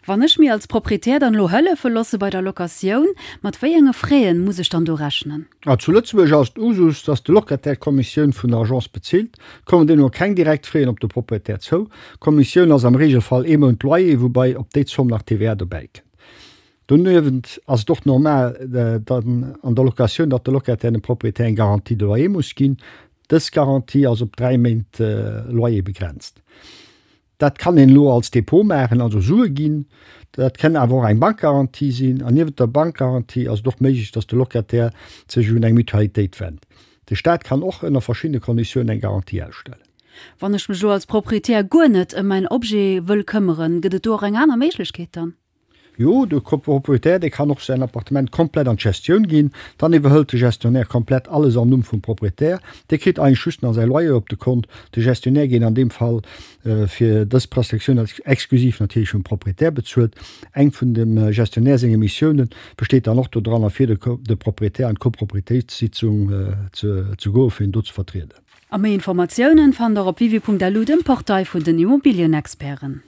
Wann ich mir als Proprietär dann lo Hölle verlasse bei der Lokation, mat wéienge Freien muss ich dann do rechnen. Ja, zuletzt as Usus, dass die Lokatärkommission vun der Agence bezielt, kommen den nur kein direkt Freien op de Proprietär zo. Kommission as am Regelfall immer und Loyer, wobei op de zum nach TW dabei. Dunwend as doch normal an der Lokation, dat der Lokatär den Proprietär Garantie de Loyer muss gin, das Garantie als op 3 Monat Loyer begrenzt. Dat kann en Lo als Depot machen, also Sue gin. Dat kann awer eng Bankgarantie sinn, an iwwer der Bankgarantie as doch méigich, dats de Lokatär ze hun eng Mutualitéit wendt. De Staat kann och ënner verschiedene Konditionen eng Garantie erstellen. Wann ich mich so als Proprietär gunnet mein Obje wëll kümmern, gët do eng aner Meiglechkeet dann? Jo, de Proprietär de kann noch sein Appartement komplett an Gestion gehen, dann iwwerhëlt de Gestionär komplett alles an vum Proprietär. De kriegt einen Schusten an se Loyer op de Kont. De Gestionär gehen an dem Fall fir das Protektion als exklusiv natürlich vom Proprietär bezuelt. Eng vun dem Gestionär seg Missionen besteht da noch dran fir de Proprietär an Koproprietätssitzung zu go fir do zu vertreten. Am Informationen fand er op vivi.lu dem Portal vun den Immobilienexperten.